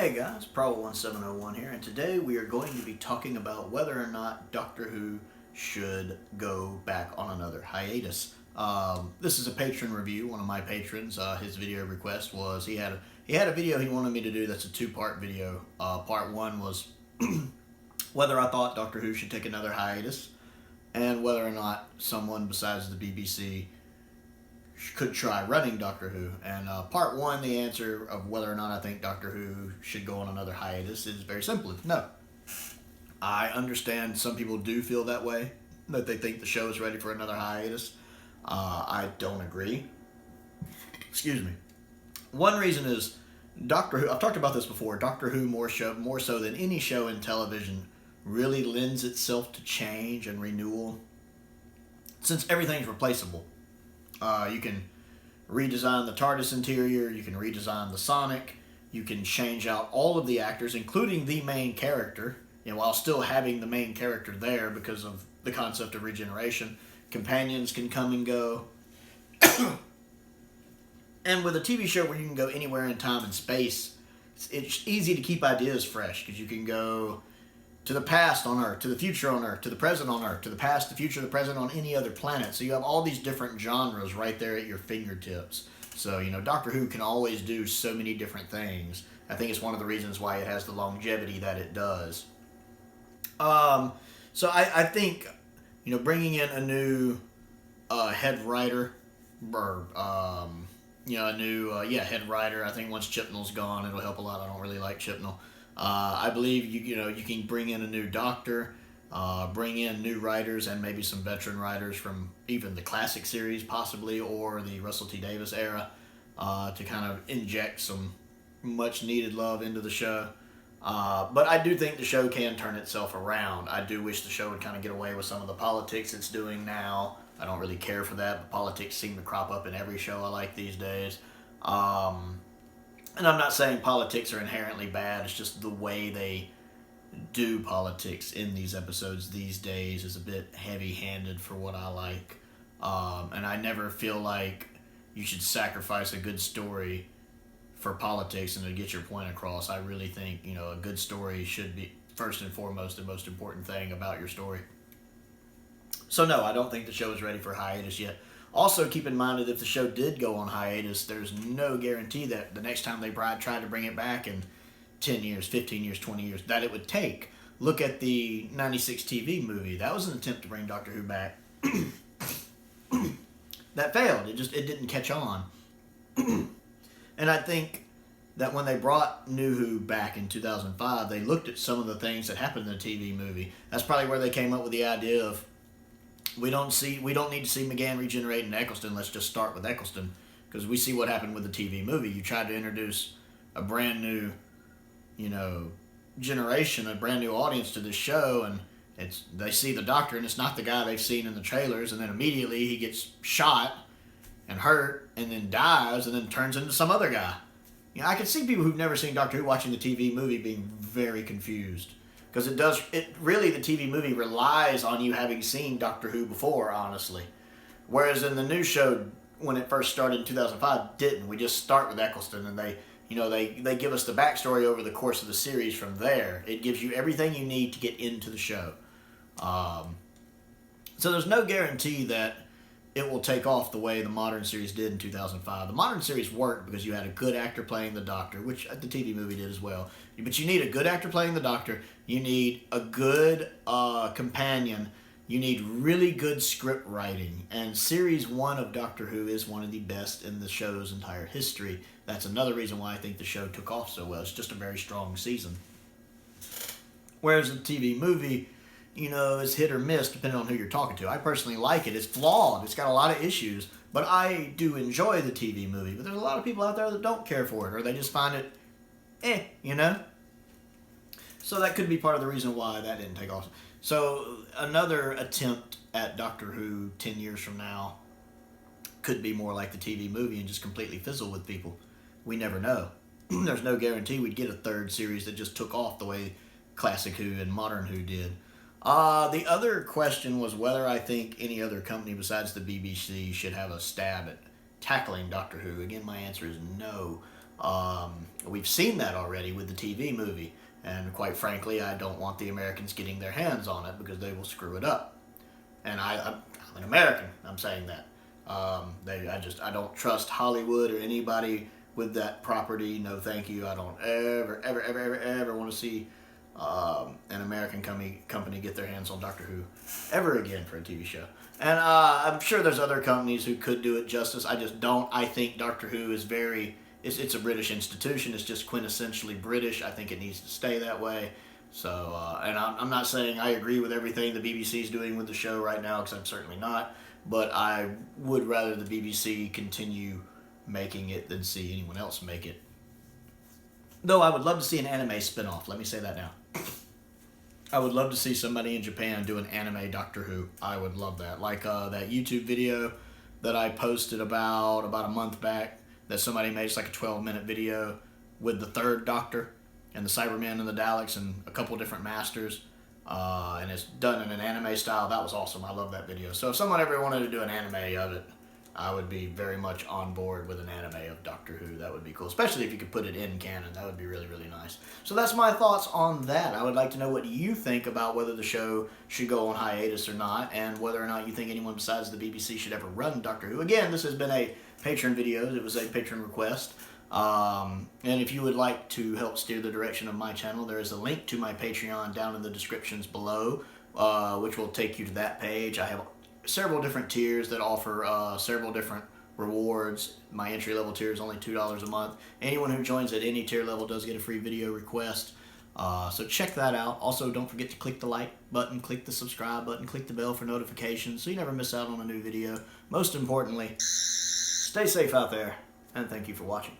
Hey guys, Pro1701 here, and today we are going to be talking about whether or not Doctor Who should go back on another hiatus. This is a patron review. One of my patrons, his video request was he had a video he wanted me to do. That's a two-part video. Part one was whether I thought Doctor Who should take another hiatus, and whether or not someone besides the BBC could try running Doctor Who. And part one, the answer of whether or not I think Doctor Who should go on another hiatus is very simple. No. I understand some people do feel that way, that they think the show is ready for another hiatus. I don't agree. Excuse me. One reason is Doctor Who, I've talked about this before, Doctor Who more so than any show in television really lends itself to change and renewal, since everything's replaceable. You can redesign the TARDIS interior, you can redesign the Sonic, you can change out all of the actors, including the main character, while still having the main character there because of the concept of regeneration. Companions can come and go. And with a TV show where you can go anywhere in time and space, it's easy to keep ideas fresh, because you can go to the past on Earth, to the future on Earth, to the present on Earth, to the past, the future, the present on any other planet. So you have all these different genres right there at your fingertips. So, Doctor Who can always do so many different things. I think it's one of the reasons why it has the longevity that it does. So I think, bringing in a new head writer, or, a new, head writer. I think once Chibnall's gone, it'll help a lot. I don't really like Chibnall. I believe you can bring in a new doctor, bring in new writers, and maybe some veteran writers from even the classic series possibly, or the Russell T Davies era, to kind of inject some much needed love into the show. But I do think the show can turn itself around. I do wish the show would kind of get away with some of the politics it's doing now. I don't really care for that, but politics seem to crop up in every show I like these days. And I'm not saying politics are inherently bad, it's just the way they do politics in these episodes these days is a bit heavy-handed for what I like. And I never feel like you should sacrifice a good story for politics and to get your point across. I really think, a good story should be first and foremost the most important thing about your story. So no, I don't think the show is ready for hiatus yet. Also, keep in mind that if the show did go on hiatus, there's no guarantee that the next time they try to bring it back in 10 years, 15 years, 20 years, that it would take. Look at the 96 TV movie. That was an attempt to bring Doctor Who back. That failed. It didn't catch on. And I think that when they brought New Who back in 2005, they looked at some of the things that happened in the TV movie. That's probably where they came up with the idea of, we don't need to see McGann regenerate in Eccleston. Let's just start with Eccleston, because we see what happened with the TV movie. You tried to introduce a brand new, generation, a brand new audience to this show, and they see the Doctor, and it's not the guy they've seen in the trailers, and then immediately he gets shot and hurt, and then dies, and then turns into some other guy. I can see people who've never seen Doctor Who watching the TV movie being very confused. Because the TV movie relies on you having seen Doctor Who before, honestly. Whereas in the new show, when it first started in 2005, didn't. We just start with Eccleston, and they give us the backstory over the course of the series from there. It gives you everything you need to get into the show. So there's no guarantee that it will take off the way the modern series did in 2005. The modern series worked because you had a good actor playing the Doctor, which the TV movie did as well. But you need a good actor playing the Doctor. You need a good companion. You need really good script writing. And Series 1 of Doctor Who is one of the best in the show's entire history. That's another reason why I think the show took off so well. It's just a very strong season. Whereas the TV movie, is hit or miss depending on who you're talking to. I personally like it. It's flawed. It's got a lot of issues. But I do enjoy the TV movie. But there's a lot of people out there that don't care for it, or they just find it So that could be part of the reason why that didn't take off. So another attempt at Doctor Who 10 years from now could be more like the TV movie and just completely fizzle with people. We never know. There's no guarantee we'd get a third series that just took off the way Classic Who and Modern Who did. The other question was whether I think any other company besides the BBC should have a stab at tackling Doctor Who. Again, my answer is no. We've seen that already with the TV movie, and quite frankly, I don't want the Americans getting their hands on it because they will screw it up. And I'm an American. I'm saying that. I don't trust Hollywood or anybody with that property. No, thank you. I don't ever want to see an American company get their hands on Doctor Who ever again for a TV show. And I'm sure there's other companies who could do it justice. I just don't. I think Doctor Who is it's a British institution. It's just quintessentially British. I think it needs to stay that way. So, and I'm not saying I agree with everything the BBC is doing with the show right now, because I'm certainly not. But I would rather the BBC continue making it than see anyone else make it. Though I would love to see an anime spin-off. Let me say that now. I would love to see somebody in Japan do an anime Doctor Who. I would love that. Like that YouTube video that I posted about a month back that somebody made. It's like a 12-minute video with the third Doctor and the Cybermen and the Daleks and a couple different masters. And it's done in an anime style. That was awesome. I love that video. So if someone ever wanted to do an anime of it, I would be very much on board with an anime of Doctor Who. That would be cool, especially if you could put it in canon. That would be really, really nice. So that's my thoughts on that. I would like to know what you think about whether the show should go on hiatus or not, and whether or not you think anyone besides the BBC should ever run Doctor Who. Again, this has been a Patron video. It was a patron request. And if you would like to help steer the direction of my channel, there is a link to my Patreon down in the descriptions below, which will take you to that page. I have several different tiers that offer several different rewards. My entry-level tier is only $2 a month. Anyone who joins at any tier level does get a free video request. So check that out. Also, don't forget to click the like button, click the subscribe button, click the bell for notifications so you never miss out on a new video. Most importantly, stay safe out there, and thank you for watching.